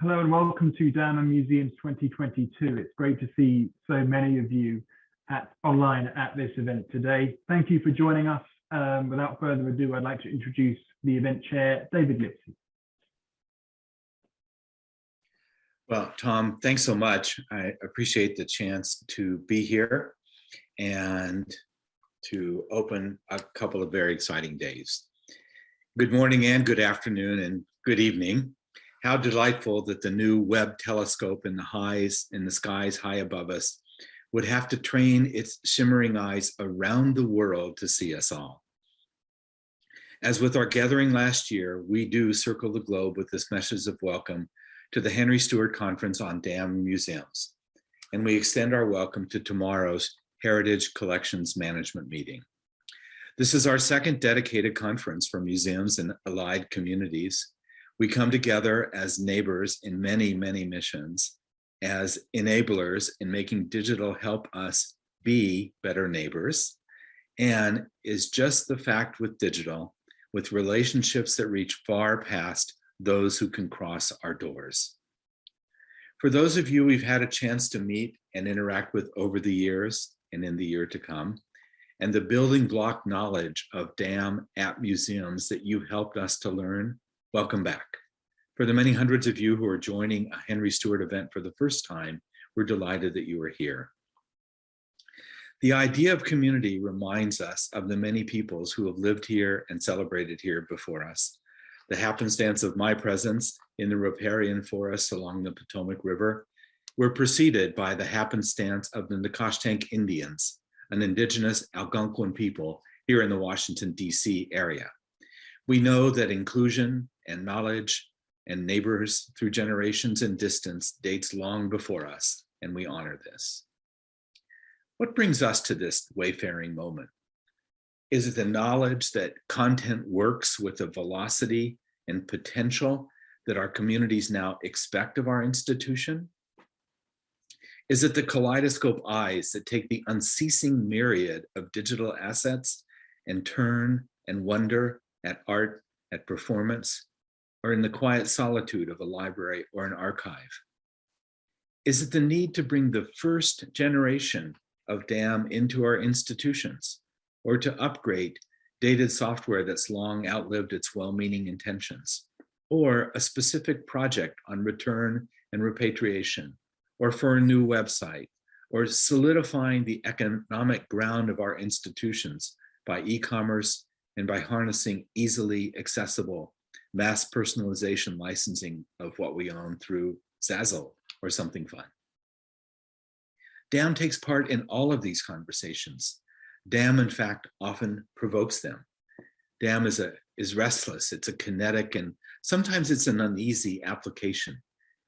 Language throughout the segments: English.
Hello and welcome to Dam and Museums 2022. It's great to see so many of you online at this event today. Thank you for joining us. Without further ado, I'd like to introduce the event chair, David Lipsey. Well, Tom, thanks so much. I appreciate the chance to be here and to open a couple of very exciting days. Good morning and good afternoon and good evening. How delightful that the new Webb telescope in the skies high above us would have to train its shimmering eyes around the world to see us all. As with our gathering last year, we do circle the globe with this message of welcome to the Henry Stewart Conference on Dam Museums. And we extend our welcome to tomorrow's Heritage Collections Management meeting. This is our second dedicated conference for museums and allied communities. We come together as neighbors in many, many missions, as enablers in making digital help us be better neighbors, and is just the fact with digital, with relationships that reach far past those who can cross our doors. For those of you we've had a chance to meet and interact with over the years and in the year to come, and the building block knowledge of DAM at museums that you helped us to learn, welcome back. For the many hundreds of you who are joining a Henry Stewart event for the first time, we're delighted that you are here. The idea of community reminds us of the many peoples who have lived here and celebrated here before us. The happenstance of my presence in the riparian forests along the Potomac River were preceded by the happenstance of the Nacotchtank Indians, an indigenous Algonquin people here in the Washington, D.C. area. We know that inclusion and knowledge and neighbors through generations and distance dates long before us, and we honor this. What brings us to this wayfaring moment? Is it the knowledge that content works with the velocity and potential that our communities now expect of our institution? Is it the kaleidoscope eyes that take the unceasing myriad of digital assets and turn and wonder at art, at performance, or in the quiet solitude of a library or an archive? Is it the need to bring the first generation of DAM into our institutions, or to upgrade dated software that's long outlived its well-meaning intentions, or a specific project on return and repatriation, or for a new website, or solidifying the economic ground of our institutions by e-commerce and by harnessing easily accessible mass personalization licensing of what we own through Zazzle or something fun. DAM takes part in all of these conversations. DAM, in fact, often provokes them. DAM is restless, it's a kinetic, and sometimes it's an uneasy application.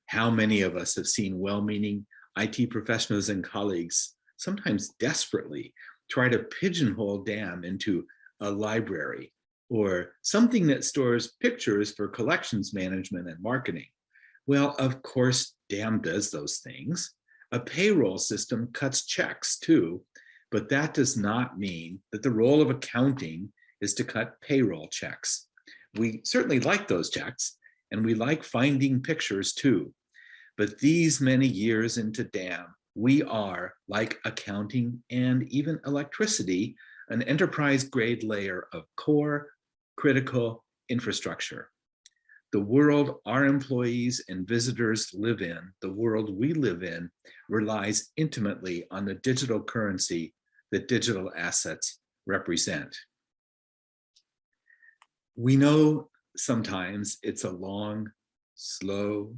How many of us have seen well-meaning IT professionals and colleagues, sometimes desperately, try to pigeonhole DAM into a library or something that stores pictures for collections management and marketing? Well, of course, DAM does those things. A payroll system cuts checks too, but that does not mean that the role of accounting is to cut payroll checks. We certainly like those checks, and we like finding pictures too. But these many years into DAM, we are, like accounting and even electricity, an enterprise-grade layer of core, critical infrastructure. The world our employees and visitors live in, the world we live in, relies intimately on the digital currency that digital assets represent. We know sometimes it's a long, slow,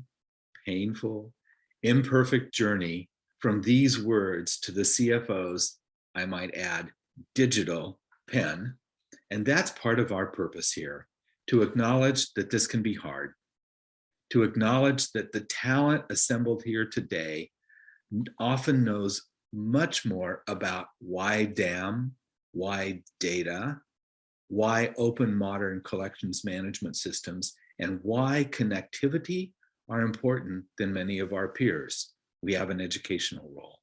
painful, imperfect journey from these words to the CFO's, I might add, digital pen. And that's part of our purpose here, to acknowledge that this can be hard, to acknowledge that the talent assembled here today often knows much more about why DAM, why data, why open modern collections management systems, and why connectivity are important than many of our peers. We have an educational role.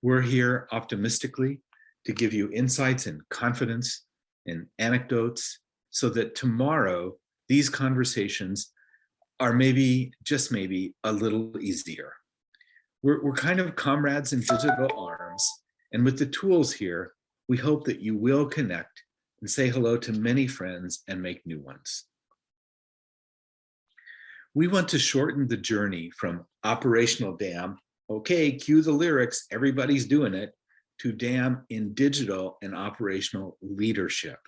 We're here optimistically to give you insights and confidence and anecdotes so that tomorrow these conversations are maybe, just maybe, a little easier. We're kind of comrades in digital arms, and with the tools here, we hope that you will connect and say hello to many friends and make new ones. We want to shorten the journey from operational DAM, okay, cue the lyrics, everybody's doing it, to DAM in digital and operational leadership.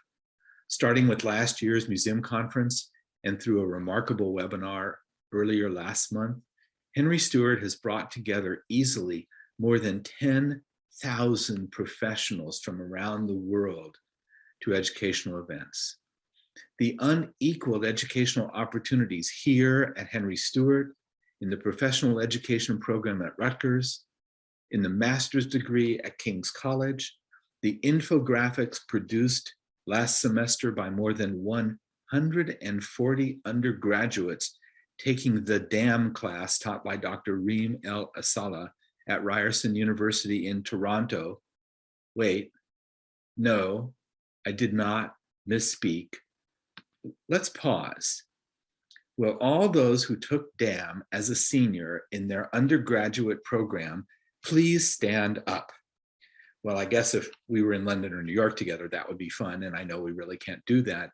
Starting with last year's museum conference and through a remarkable webinar earlier last month, Henry Stewart has brought together easily more than 10,000 professionals from around the world to educational events. The unequaled educational opportunities here at Henry Stewart, in the professional education program at Rutgers, in the master's degree at King's College, the infographics produced last semester by more than 140 undergraduates taking the DAM class taught by Dr. Reem El Asala at Ryerson University in Toronto. Wait, no, I did not misspeak. Let's pause. Will all those who took DAM as a senior in their undergraduate program please stand up? Well, I guess if we were in London or New York together, that would be fun, and I know we really can't do that.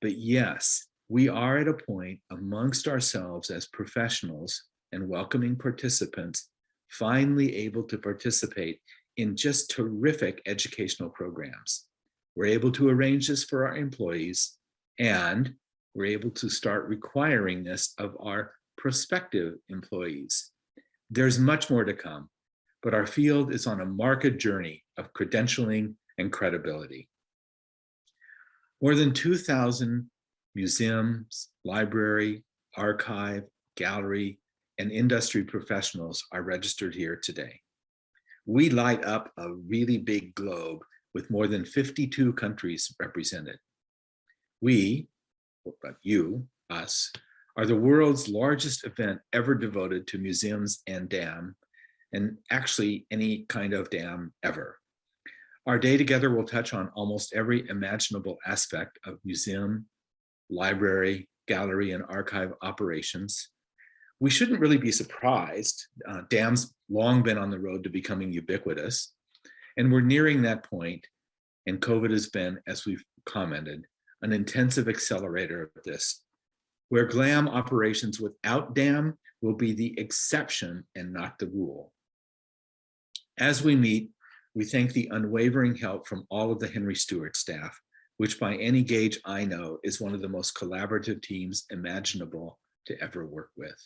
But yes, we are at a point amongst ourselves as professionals and welcoming participants, finally able to participate in just terrific educational programs. We're able to arrange this for our employees, and we're able to start requiring this of our prospective employees. There's much more to come, but our field is on a marked journey of credentialing and credibility. More than 2,000 museums, library, archive, gallery, and industry professionals are registered here today. We light up a really big globe with more than 52 countries represented. We, but you, us, are the world's largest event ever devoted to museums and DAM, and actually any kind of DAM ever. Our day together will touch on almost every imaginable aspect of museum, library, gallery, and archive operations. We shouldn't really be surprised. DAM's long been on the road to becoming ubiquitous, and we're nearing that point, and COVID has been, as we've commented, an intensive accelerator of this, where GLAM operations without DAM will be the exception and not the rule. As we meet, we thank the unwavering help from all of the Henry Stewart staff, which by any gauge I know is one of the most collaborative teams imaginable to ever work with.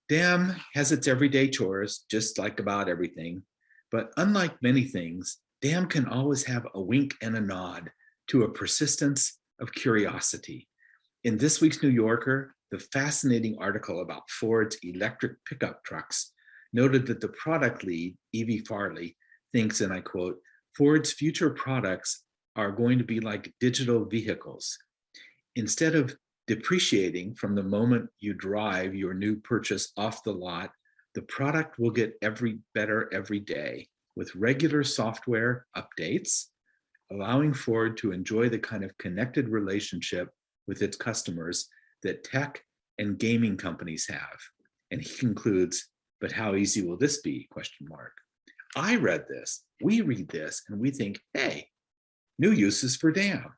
DAM has its everyday chores, just like about everything, but unlike many things, DAM can always have a wink and a nod to a persistence of curiosity. In this week's New Yorker, the fascinating article about Ford's electric pickup trucks noted that the product lead, Evie Farley, thinks, and I quote, Ford's future products are going to be like digital vehicles. Instead of depreciating from the moment you drive your new purchase off the lot, the product will get better every day with regular software updates, allowing Ford to enjoy the kind of connected relationship with its customers that tech and gaming companies have. And he concludes, but how easy will this be? Question mark. I read this, we read this, and we think, hey, new uses for DAM.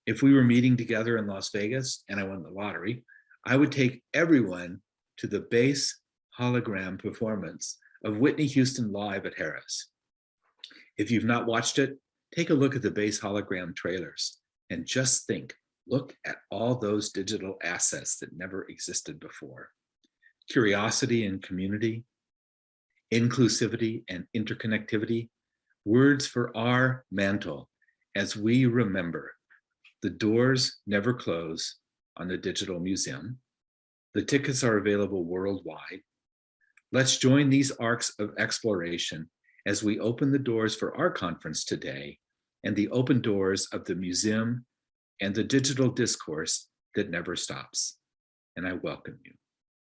If we were meeting together in Las Vegas and I won the lottery, I would take everyone to the bass hologram performance of Whitney Houston live at Harrah's. If you've not watched it, take a look at the bass hologram trailers and just think, look at all those digital assets that never existed before. Curiosity and community, inclusivity and interconnectivity, words for our mantle as we remember the doors never close on the Digital Museum. The tickets are available worldwide. Let's join these arcs of exploration as we open the doors for our conference today and the open doors of the museum and the digital discourse that never stops. And I welcome you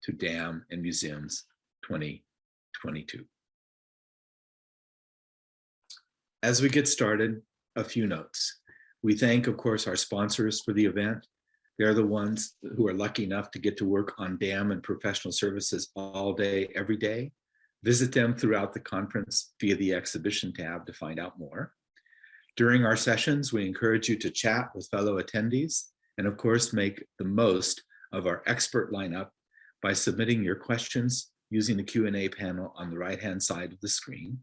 to DAM and Museums 2022. As we get started, a few notes. We thank, of course, our sponsors for the event, They're the ones who are lucky enough to get to work on DAM and professional services all day, every day. Visit them throughout the conference via the exhibition tab to find out more. During our sessions, we encourage you to chat with fellow attendees and of course, make the most of our expert lineup by submitting your questions using the Q&A panel on the right-hand side of the screen.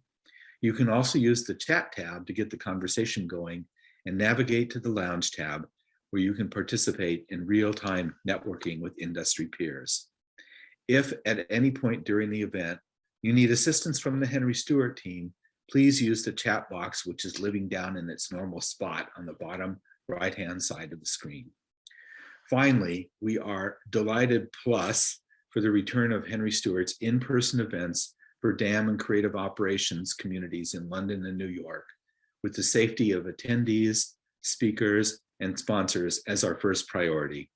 You can also use the chat tab to get the conversation going and navigate to the lounge tab where you can participate in real-time networking with industry peers. If at any point during the event you need assistance from the Henry Stewart team, please use the chat box, which is living down in its normal spot on the bottom right-hand side of the screen. Finally, we are delighted plus for the return of Henry Stewart's in-person events for DAM and creative operations communities in London and New York, with the safety of attendees, speakers, and sponsors as our first priority.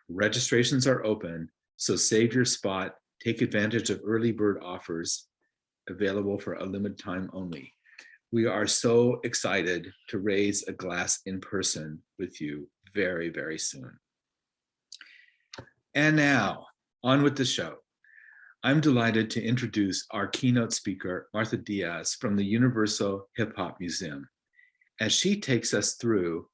Registrations are open, so save your spot, take advantage of early bird offers available for a limited time only. We are so excited to raise a glass in person with you very, very soon. And now, on with the show. I'm delighted to introduce our keynote speaker, Martha Diaz from the Universal Hip Hop Museum, as she takes us through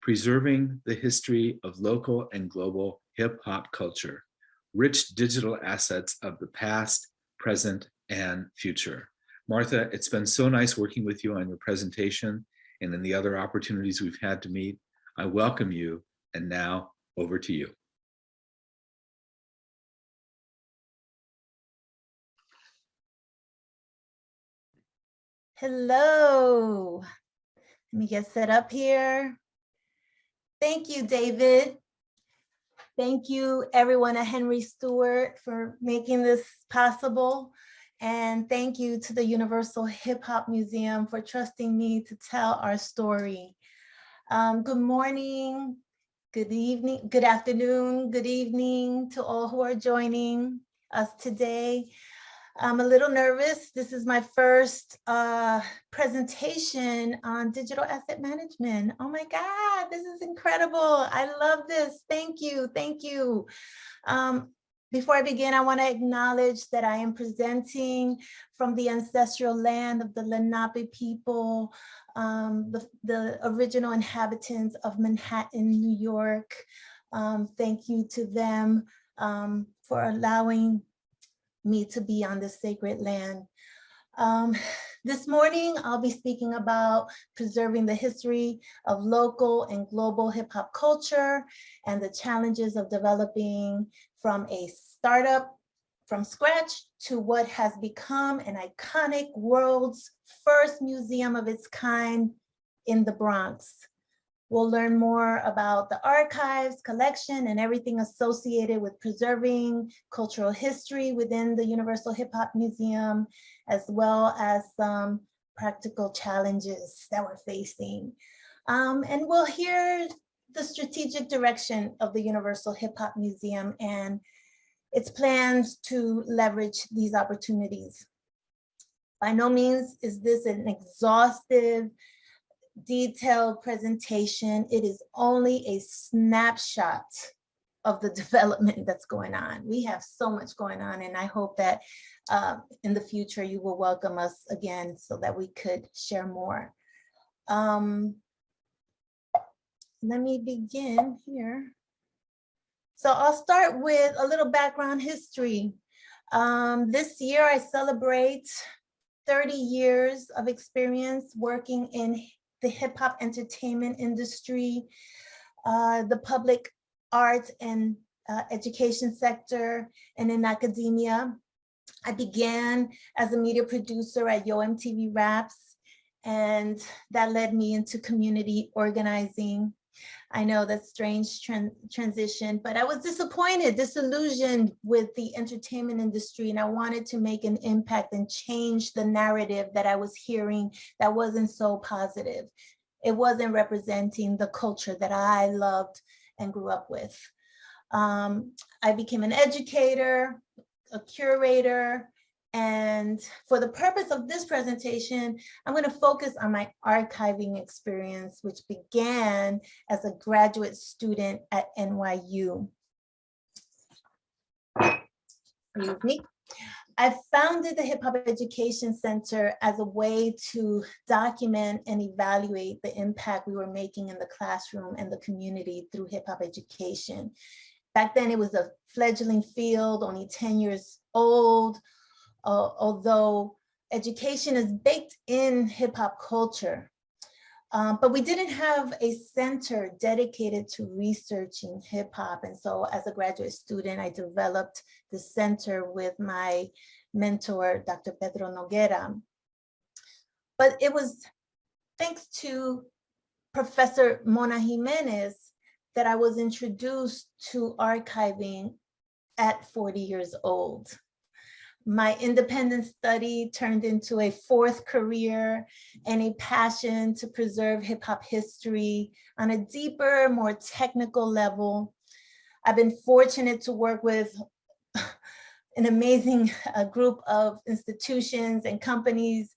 preserving the history of local and global hip hop culture, rich digital assets of the past, present, and future. Martha, it's been so nice working with you on your presentation and in the other opportunities we've had to meet. I welcome you, and now over to you. Hello, let me get set up here. Thank you, David. Thank you, everyone at Henry Stewart for making this possible. And thank you to the Universal Hip Hop Museum for trusting me to tell our story. Good morning, good evening, good afternoon, good evening to all who are joining us today. I'm a little nervous. This is my first presentation on digital asset management. Oh my God, this is incredible. I love this. Thank you, thank you. Before I begin, I want to acknowledge that I am presenting from the ancestral land of the Lenape people, the original inhabitants of Manhattan, New York. Thank you to them for allowing me to be on this sacred land. This morning, I'll be speaking about preserving the history of local and global hip hop culture and the challenges of developing from a startup from scratch to what has become an iconic world's first museum of its kind in the Bronx. We'll learn more about the archives, collection, and everything associated with preserving cultural history within the Universal Hip Hop Museum, as well as some practical challenges that we're facing. And we'll hear the strategic direction of the Universal Hip Hop Museum and its plans to leverage these opportunities. By no means is this an exhaustive, detailed presentation. It is only a snapshot of the development that's going on. We have so much going on, and I hope that in the future you will welcome us again so that we could share more. Let me begin here. So I'll start with a little background history. This year I celebrate 30 years of experience working in the hip hop entertainment industry, the public art and education sector, and in academia. I began as a media producer at Yo MTV Raps, and that led me into community organizing. I know that's strange transition, but I was disappointed, disillusioned with the entertainment industry, and I wanted to make an impact and change the narrative that I was hearing that wasn't so positive. It wasn't representing the culture that I loved and grew up with. I became an educator, a curator, And for the purpose of this presentation, I'm going to focus on my archiving experience, which began as a graduate student at NYU. Excuse me. I founded the Hip Hop Education Center as a way to document and evaluate the impact we were making in the classroom and the community through hip hop education. Back then, it was a fledgling field, only 10 years old, although education is baked in hip hop culture. But we didn't have a center dedicated to researching hip hop. And so as a graduate student, I developed the center with my mentor, Dr. Pedro Noguera. But it was thanks to Professor Mona Jimenez that I was introduced to archiving at 40 years old. My independent study turned into a fourth career and a passion to preserve hip hop history on a deeper, more technical level. I've been fortunate to work with an amazing group of institutions and companies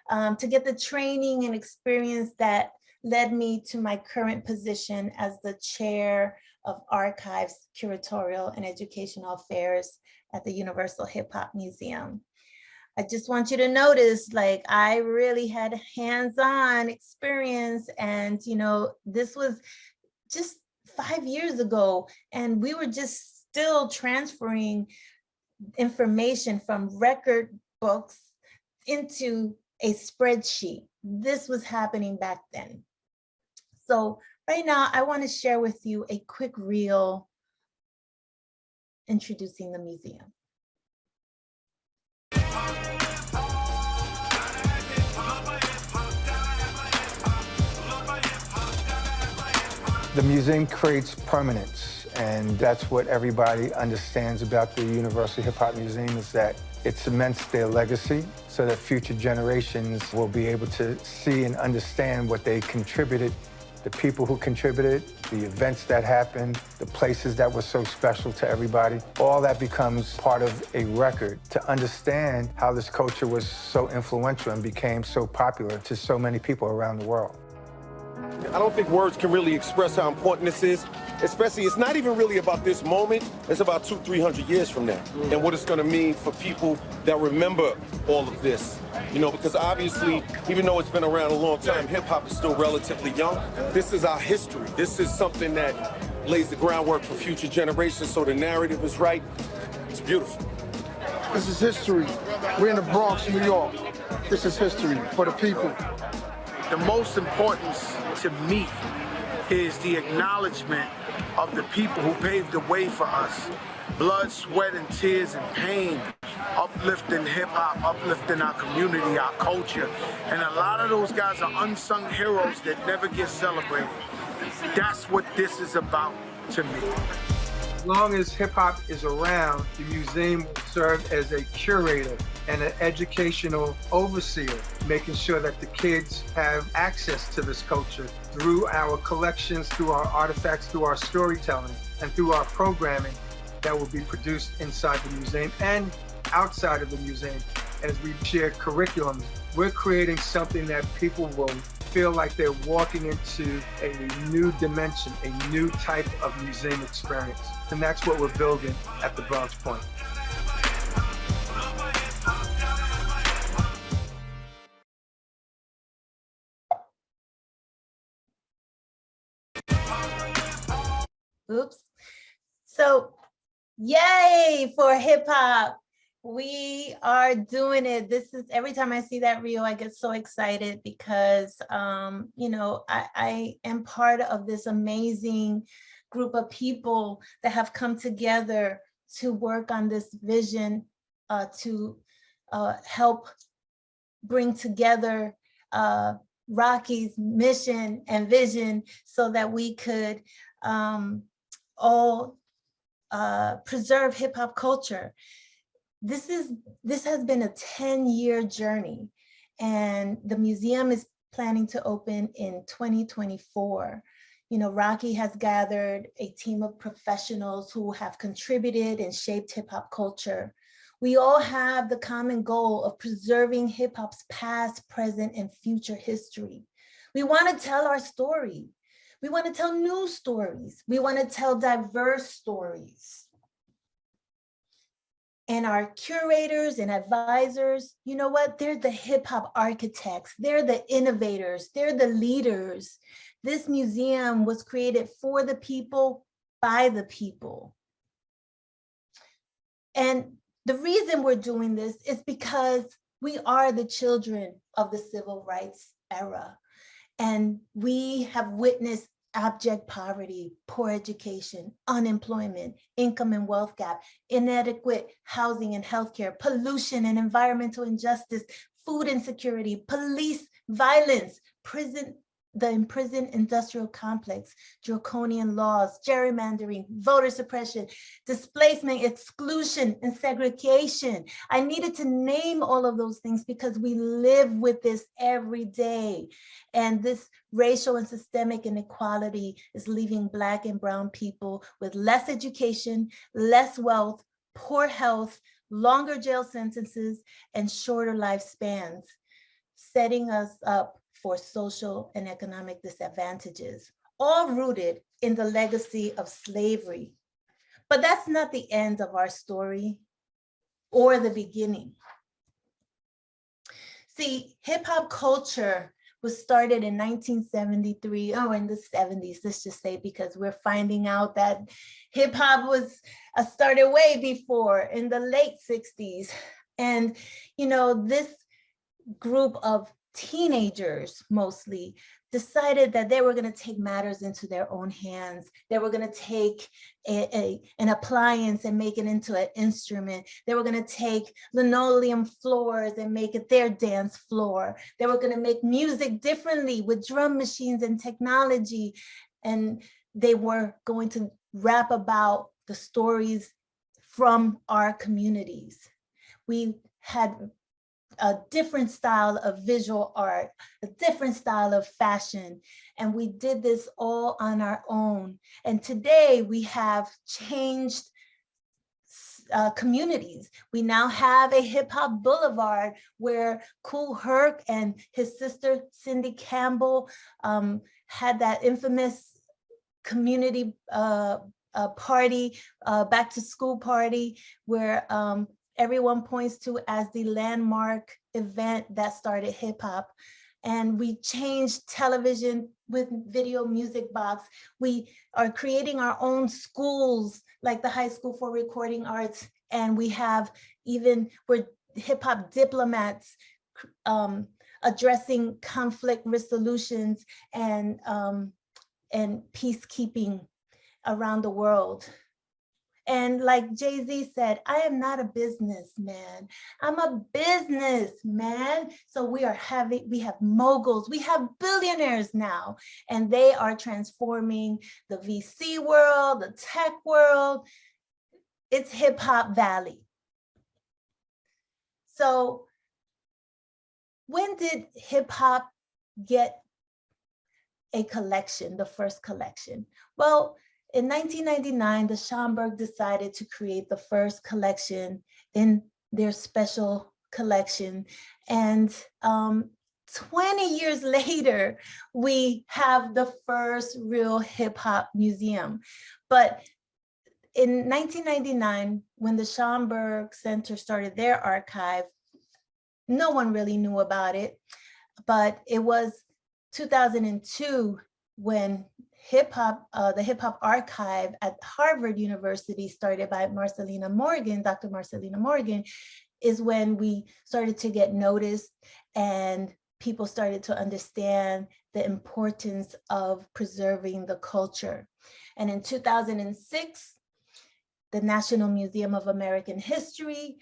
to get the training and experience that led me to my current position as the chair of Archives, Curatorial and Educational Affairs at the Universal Hip Hop Museum. I just want you to notice, like, I really had hands-on experience, and this was just 5 years ago, and we were just still transferring information from record books into a spreadsheet. This was happening back then. So right now, I want to share with you a quick reel introducing the museum. The museum creates permanence, and that's what everybody understands about the Universal Hip Hop Museum, is that it cements their legacy so that future generations will be able to see and understand what they contributed, the people who contributed, the events that happened, the places that were so special to everybody. All that becomes part of a record to understand how this culture was so influential and became so popular to so many people around the world. I don't think words can really express how important this is. Especially, it's not even really about this moment. It's about 200-300 years from now, and what it's going to mean for people that remember all of this. Because obviously, even though it's been around a long time, hip hop is still relatively young. This is our history. This is something that lays the groundwork for future generations, so the narrative is right. It's beautiful. This is history. We're in the Bronx, New York. This is history for the people. The most importance to me is the acknowledgement of the people who paved the way for us. Blood, sweat, and tears and pain, uplifting hip-hop, uplifting our community, our culture. And a lot of those guys are unsung heroes that never get celebrated. That's what this is about to me. As long as hip-hop is around, the museum will serve as a curator and an educational overseer, making sure that the kids have access to this culture through our collections, through our artifacts, through our storytelling, and through our programming that will be produced inside the museum and outside of the museum as we share curriculums. We're creating something that people will feel like they're walking into a new dimension, a new type of museum experience. And that's what we're building at the Bronx Point. Oops. So, yay for hip hop. We are doing it. This is, every time I see that reel, I get so excited because, I am part of this amazing group of people that have come together to work on this vision to help bring together Rocky's mission and vision so that we could all preserve hip hop culture. This has been a 10-year journey, and the museum is planning to open in 2024. Rocky has gathered a team of professionals who have contributed and shaped hip hop culture. We all have the common goal of preserving hip hop's past, present, and future history. We want to tell our story. We want to tell new stories. We want to tell diverse stories. And our curators and advisors, you know what? They're the hip hop architects. They're the innovators. They're the leaders. This museum was created for the people, by the people. And the reason we're doing this is because we are the children of the civil rights era. And we have witnessed abject poverty, poor education, unemployment, income and wealth gap, inadequate housing and healthcare, pollution and environmental injustice, food insecurity, police violence, the imprisoned industrial complex, draconian laws, gerrymandering, voter suppression, displacement, exclusion, and segregation. I needed to name all of those things because we live with this every day. And this racial and systemic inequality is leaving Black and brown people with less education, less wealth, poor health, longer jail sentences, and shorter lifespans, setting us up for social and economic disadvantages, all rooted in the legacy of slavery. But that's not the end of our story or the beginning. See, hip hop culture was started in 1973, in the 70s, let's just say, because we're finding out that hip hop was started way before, in the late 60s. And, you know, this group of teenagers mostly decided that they were going to take matters into their own hands. They were going to take an appliance and make it into an instrument. They were going to take linoleum floors and make it their dance floor. They were going to make music differently with drum machines and technology. And they were going to rap about the stories from our communities. We had a different style of visual art, a different style of fashion. And we did this all on our own. And today we have changed communities. We now have a hip hop boulevard where Kool Herc and his sister Cindy Campbell had that infamous community party, back to school party, where everyone points to as the landmark event that started hip hop. And we changed television with Video Music Box. We are creating our own schools, like the High School for Recording Arts. And we have we're hip hop diplomats addressing conflict resolutions and peacekeeping around the world. And like Jay-Z said, I am not a businessman. I'm a businessman. So we have moguls, we have billionaires now, and they are transforming the VC world, the tech world. It's Hip Hop Valley. So when did hip hop get a collection, the first collection? Well, in 1999, the Schomburg decided to create the first collection in their special collection. And 20 years later, we have the first real hip hop museum. But in 1999, when the Schomburg Center started their archive, no one really knew about it. But it was 2002 when the Hip Hop Archive at Harvard University, started by Dr. Marcelina Morgan, is when we started to get noticed and people started to understand the importance of preserving the culture. And in 2006, the National Museum of American History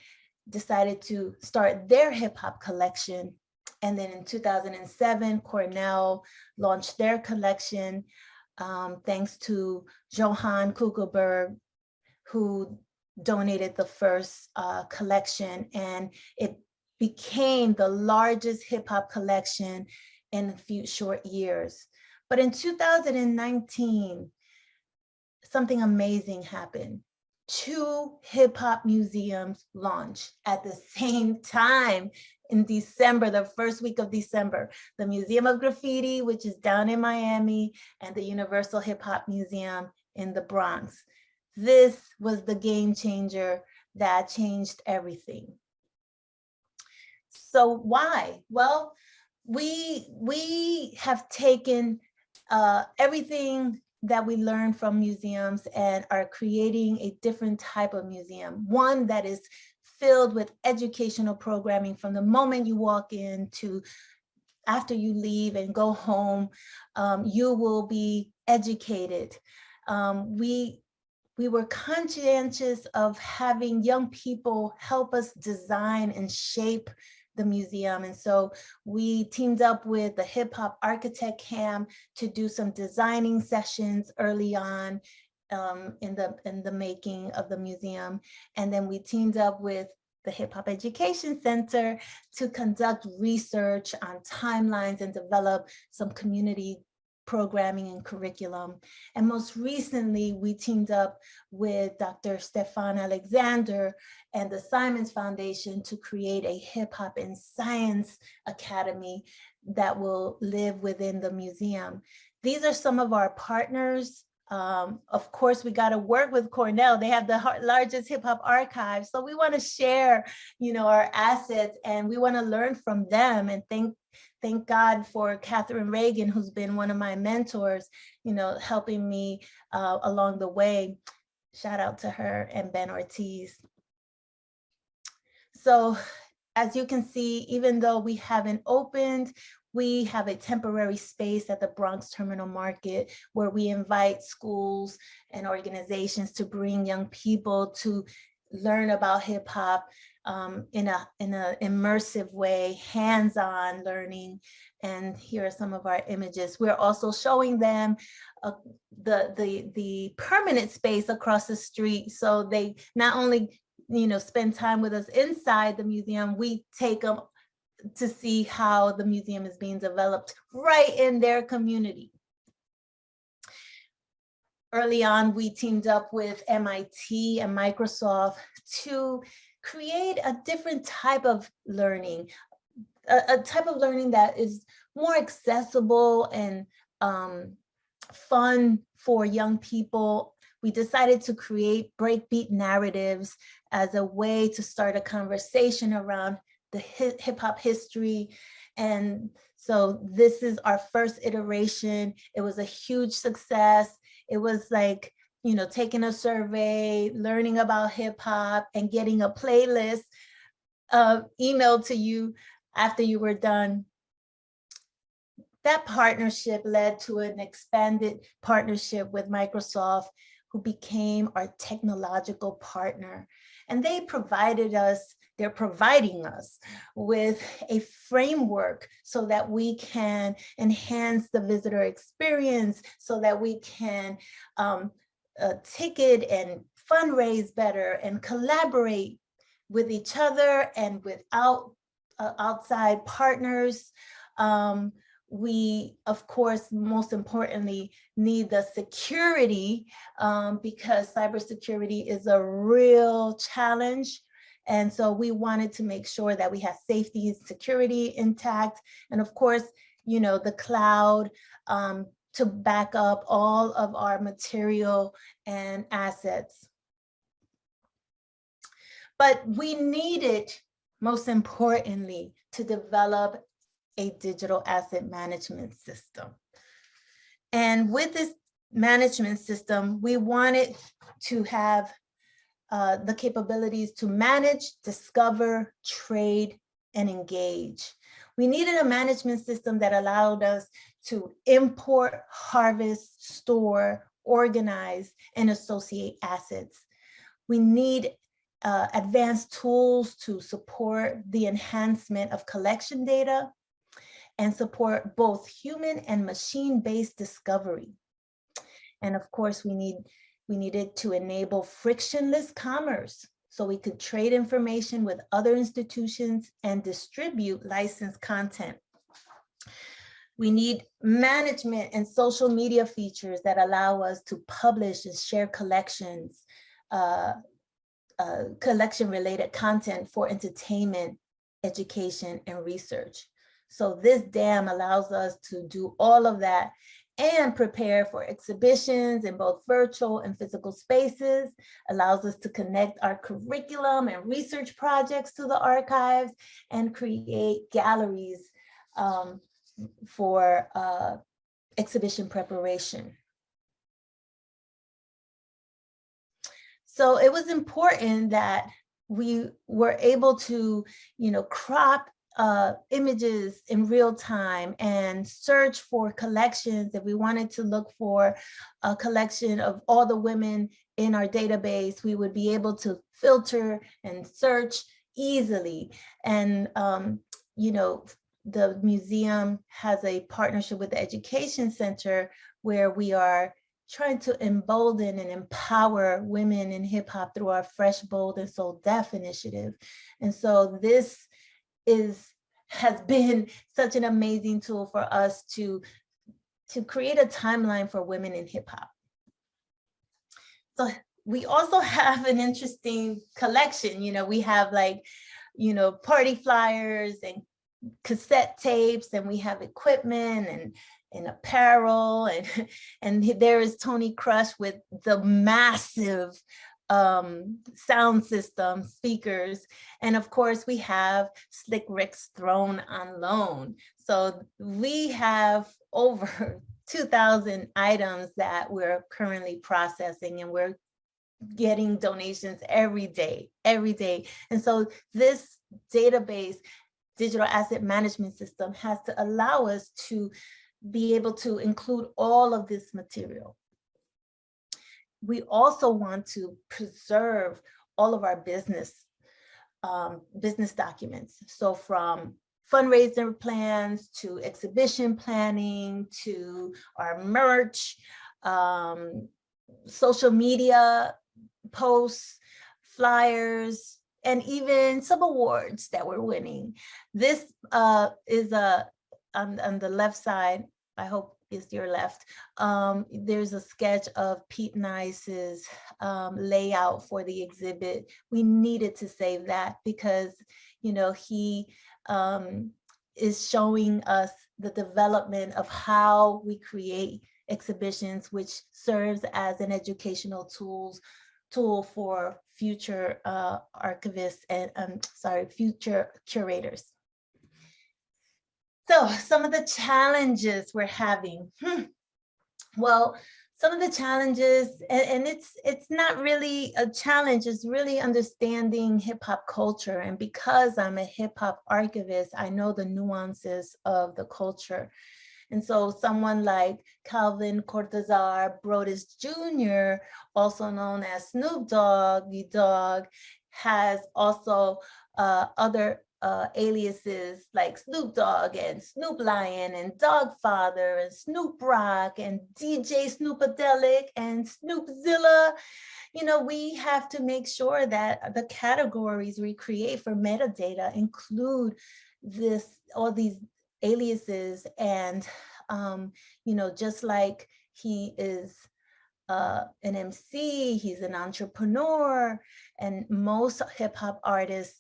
decided to start their hip hop collection. And then in 2007, Cornell launched their collection, thanks to Johann Kugelberg, who donated the first collection, and it became the largest hip hop collection in a few short years. But in 2019, something amazing happened. 2 hip hop museums launch at the same time in December, the first week of December. The Museum of Graffiti, which is down in Miami, and the Universal Hip Hop Museum in the Bronx. This was the game changer that changed everything. So why? Well, we have taken everything that we learn from museums and are creating a different type of museum, one that is filled with educational programming from the moment you walk in to after you leave and go home. You will be educated. We were conscientious of having young people help us design and shape the museum. And so we teamed up with the Hip Hop Architect Camp to do some designing sessions early on in the making of the museum. And then we teamed up with the Hip Hop Education Center to conduct research on timelines and develop some community programming and curriculum. And most recently, we teamed up with Dr. Stefan Alexander and the Simons Foundation to create a Hip Hop and Science Academy that will live within the museum. These are some of our partners. Of course, we got to work with Cornell. They have the largest hip hop archive. So we want to share, our assets, and we want to learn from them. And thank God for Catherine Reagan, who's been one of my mentors, helping me along the way. Shout out to her and Ben Ortiz. So as you can see, even though we haven't opened, we have a temporary space at the Bronx Terminal Market where we invite schools and organizations to bring young people to learn about hip hop in an immersive way, hands-on learning. And here are some of our images. We're also showing them the permanent space across the street. So they not only spend time with us inside the museum, we take them to see how the museum is being developed right in their community. Early on, we teamed up with MIT and Microsoft to create a different type of learning, a type of learning that is more accessible and fun for young people. We decided to create breakbeat narratives as a way to start a conversation around the hip hop history. And so this is our first iteration. It was a huge success. It was like, taking a survey, learning about hip hop, and getting a playlist emailed to you after you were done. That partnership led to an expanded partnership with Microsoft, who became our technological partner. And they're providing us with a framework so that we can enhance the visitor experience, so that we can ticket and fundraise better and collaborate with each other and with outside partners. We, of course, most importantly, need the security because cybersecurity is a real challenge. And so we wanted to make sure that we have safety and security intact. And of course, the cloud to back up all of our material and assets. But we needed, most importantly, to develop a digital asset management system. And with this management system, we wanted to have the capabilities to manage, discover, trade, and engage. We needed a management system that allowed us to import, harvest, store, organize, and associate assets. We need advanced tools to support the enhancement of collection data and support both human and machine-based discovery. And of course, we needed to enable frictionless commerce so we could trade information with other institutions and distribute licensed content. We need management and social media features that allow us to publish and share collections collection-related content for entertainment, education, and research. So this dam allows us to do all of that and prepare for exhibitions in both virtual and physical spaces, allows us to connect our curriculum and research projects to the archives, and create galleries for exhibition preparation. So it was important that we were able to, crop images in real time and search for collections. If we wanted to look for a collection of all the women in our database, we would be able to filter and search easily. And, the museum has a partnership with the Education Center where we are trying to embolden and empower women in hip hop through our Fresh, Bold, and So Deaf initiative. And so this has been such an amazing tool for us to create a timeline for women in hip hop. So we also have an interesting collection. We have party flyers and cassette tapes, and we have equipment and apparel, and there is Tony Crush with the massive sound system, speakers, and of course we have Slick Rick's Throne on loan. So we have over 2,000 items that we're currently processing, and we're getting donations every day. And so this database digital asset management system has to allow us to be able to include all of this material. We also want to preserve all of our business documents. So from fundraiser plans to exhibition planning to our merch, social media posts, flyers, and even some awards that we're winning. This is on the left side, I hope is your left, there's a sketch of Pete Nice's layout for the exhibit. We needed to save that because, he is showing us the development of how we create exhibitions, which serves as an educational tool for future archivists and future curators. So some of the challenges we're having. Well, some of the challenges, and it's not really a challenge, it's really understanding hip hop culture. And because I'm a hip hop archivist, I know the nuances of the culture. And so someone like Calvin Cortazar Brodus Jr., also known as Snoop Dogg, the Dog, has also other aliases like Snoop Dogg and Snoop Lion and Dogfather and Snoop Rock and DJ Snoopadelic and Snoopzilla. We have to make sure that the categories we create for metadata include all these aliases. And just like he is an MC, he's an entrepreneur, and most hip hop artists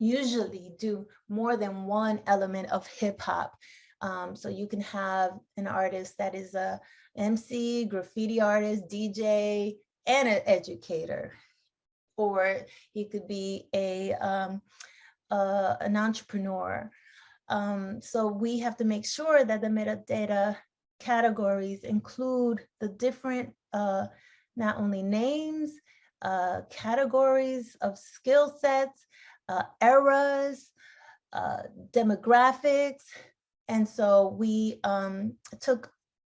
usually do more than one element of hip hop. So you can have an artist that is a MC, graffiti artist, DJ, and an educator, or he could be an entrepreneur. So we have to make sure that the metadata categories include the different, not only names, categories of skill sets, eras, demographics. And so we took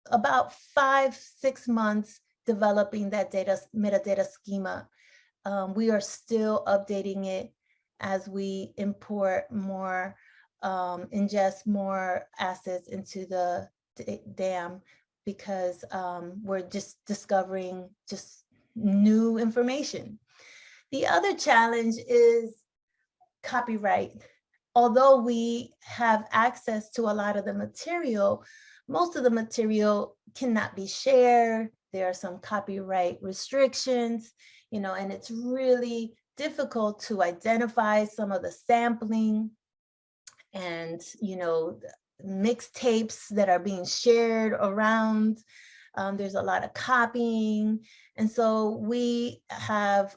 about 5-6 months developing that metadata schema. We are still updating it as we import more, ingest more assets into the dam, because we're just discovering just new information. The other challenge is copyright. Although we have access to a lot of the material, most of the material cannot be shared. There are some copyright restrictions. and it's really difficult to identify some of the sampling and, mixtapes that are being shared around. There's a lot of copying. And so we have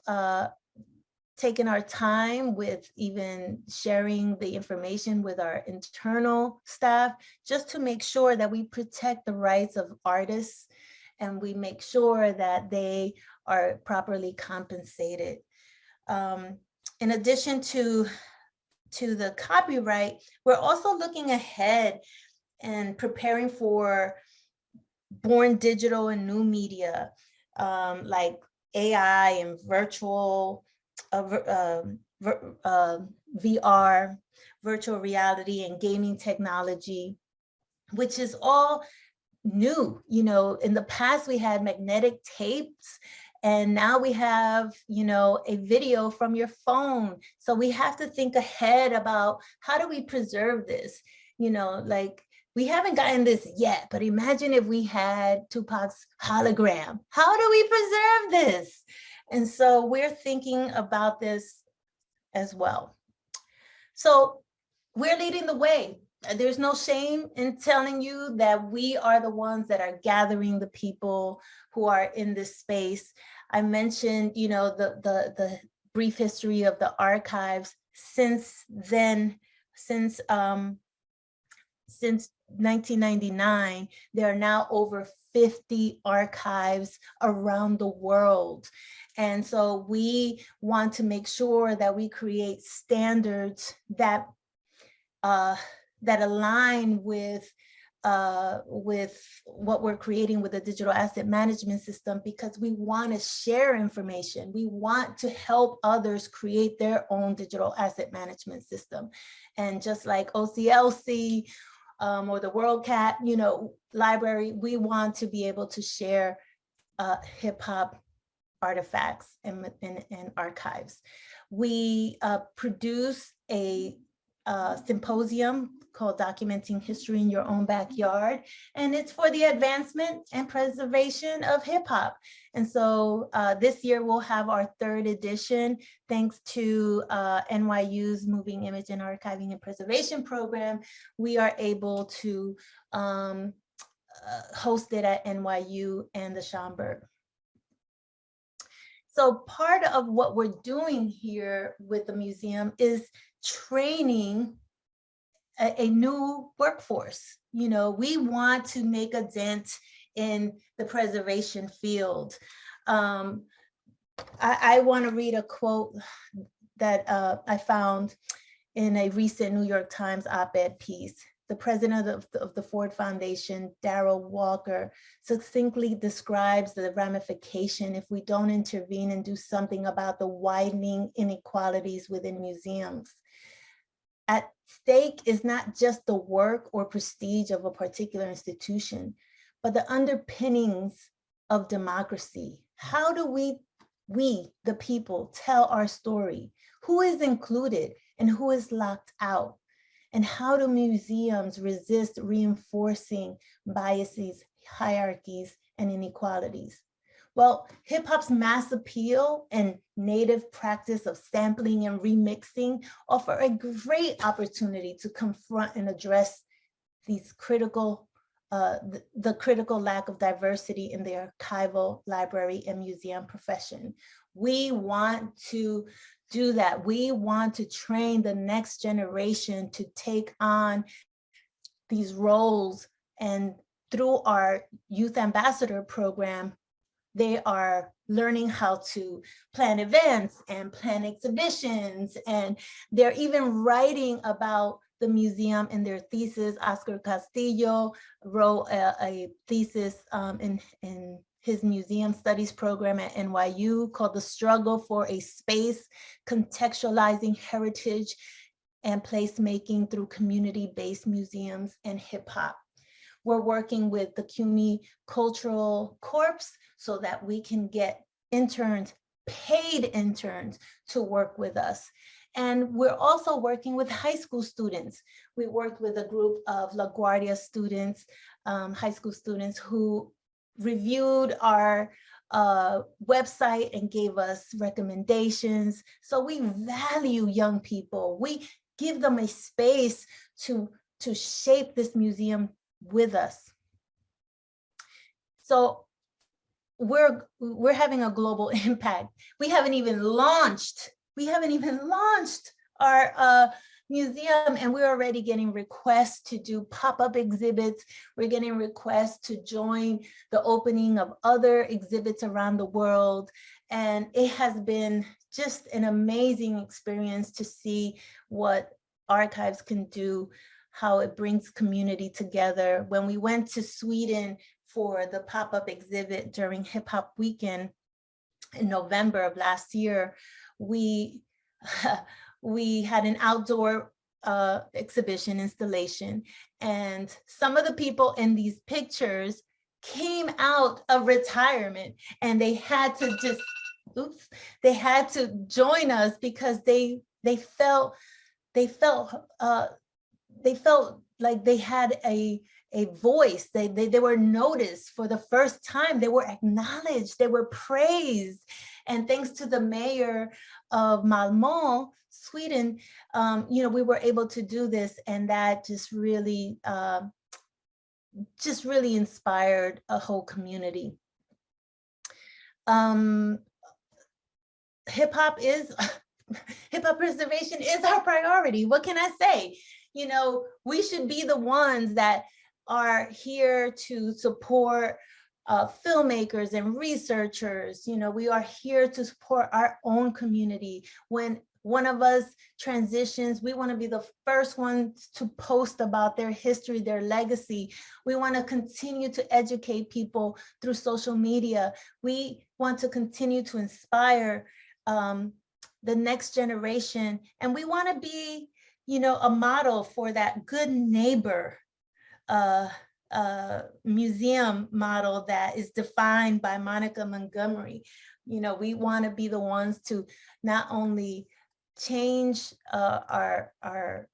taken our time with even sharing the information with our internal staff, just to make sure that we protect the rights of artists and we make sure that they are properly compensated. In addition to the copyright, we're also looking ahead and preparing for born digital and new media, like AI and virtual VR, virtual reality and gaming technology, which is all new. In the past we had magnetic tapes, and now we have, a video from your phone. So we have to think ahead about how do we preserve this? Like, we haven't gotten this yet, but imagine if we had Tupac's hologram. How do we preserve this? And so we're thinking about this as well. So we're leading the way. There's no shame in telling you that we are the ones that are gathering the people who are in this space. I mentioned, the brief history of the archives. Since then, since 1999, there are now over 50 archives around the world. And so we want to make sure that we create standards that align with what we're creating with the digital asset management system, because we want to share information. We want to help others create their own digital asset management system. And just like OCLC or the WorldCat, library, we want to be able to share hip hop artifacts and archives. We produce a symposium called Documenting History in Your Own Backyard, and it's for the advancement and preservation of hip hop. And so this year we'll have our 3rd edition, thanks to NYU's Moving Image and Archiving and Preservation program. We are able to host it at NYU and the Schomburg. So part of what we're doing here with the museum is training a new workforce. We want to make a dent in the preservation field. I want to read a quote that I found in a recent New York Times op-ed piece. The president of the Ford Foundation, Darrell Walker, succinctly describes the ramification if we don't intervene and do something about the widening inequalities within museums. At stake is not just the work or prestige of a particular institution, but the underpinnings of democracy. How do we, the people, tell our story? Who is included and who is locked out? And how do museums resist reinforcing biases, hierarchies, and inequalities? Well, hip hop's mass appeal and native practice of sampling and remixing offer a great opportunity to confront and address these critical, the critical lack of diversity in the archival, library, and museum profession. We want to do that. We want to train the next generation to take on these roles, and through our Youth Ambassador program, they are learning how to plan events and plan exhibitions, and they're even writing about the museum in their thesis. Oscar Castillo wrote a thesis in his museum studies program at NYU called The Struggle for a Space, Contextualizing Heritage and Placemaking Through Community-Based Museums and Hip Hop. We're working with the CUNY Cultural Corps so that we can get interns, paid interns, to work with us. And we're also working with high school students. We worked with a group of LaGuardia students, high school students, who reviewed our website and gave us recommendations. So we value young people. We give them a space to shape this museum with us. So we're having a global impact. We haven't even launched our museum, and we're already getting requests to do pop-up exhibits. We're getting requests to join the opening of other exhibits around the world. And it has been just an amazing experience to see what archives can do, how it brings community together. When we went to Sweden for the pop-up exhibit during Hip Hop Weekend in November of last year, we had an outdoor exhibition installation, and some of the people in these pictures came out of retirement, and they had to join us because they felt like they had a voice. They were noticed for the first time. They were acknowledged, they were praised. And thanks to the mayor of Malmö, Sweden, we were able to do this, and that just really inspired a whole community. Hip hop preservation is our priority. What can I say? We should be the ones that are here to support filmmakers and researchers. We are here to support our own community. When one of us transitions, we want to be the first ones to post about their history, their legacy. We want to continue to educate people through social media. We want to continue to inspire the next generation. And we want to be, a model for that good neighbor museum model that is defined by Monica Montgomery. We want to be the ones to not only change our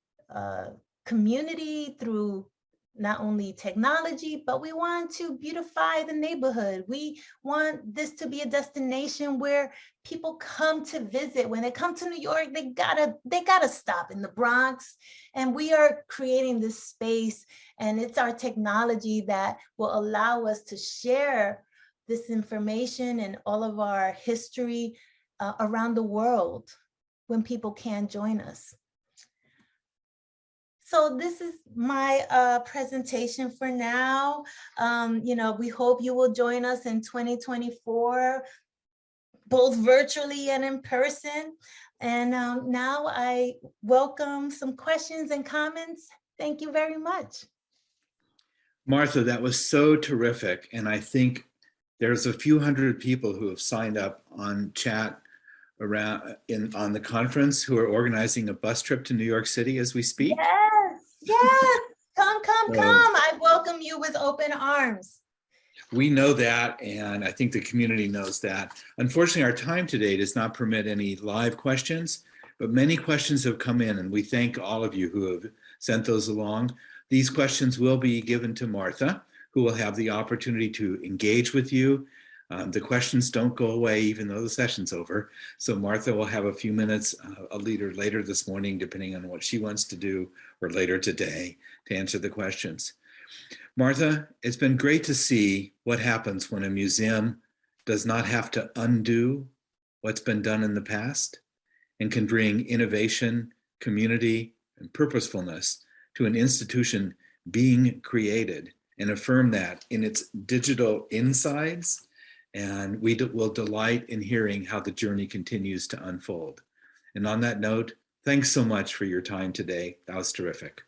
community through not only technology, but we want to beautify the neighborhood. We want this to be a destination where people come to visit. When they come to New York, they gotta stop in the Bronx. And we are creating this space, and it's our technology that will allow us to share this information and all of our history around the world when people can join us. So this is my presentation for now. We hope you will join us in 2024, both virtually and in person. And now I welcome some questions and comments. Thank you very much. Martha, that was so terrific. And I think there's a few hundred people who have signed up on chat on the conference who are organizing a bus trip to New York City as we speak. Yes, come. I welcome you with open arms. We know that, and I think the community knows that. Unfortunately, our time today does not permit any live questions, but many questions have come in, and we thank all of you who have sent those along. These questions will be given to Martha, who will have the opportunity to engage with you. The questions don't go away even though the session's over. So Martha will have a few minutes, later this morning, depending on what she wants to do, or later today, to answer the questions. Martha, it's been great to see what happens when a museum does not have to undo what's been done in the past and can bring innovation, community, and purposefulness to an institution being created, and affirm that in its digital insides. And we will delight in hearing how the journey continues to unfold. And on that note, thanks so much for your time today. That was terrific.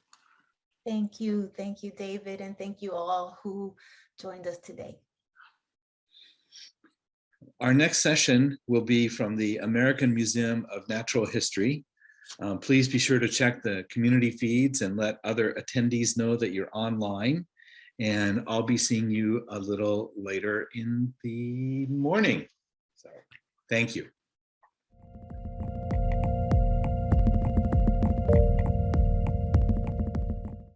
Thank you, David, and thank you all who joined us today. Our next session will be from the American Museum of Natural History. Please be sure to check the community feeds and let other attendees know that you're online. And I'll be seeing you a little later in the morning. So thank you.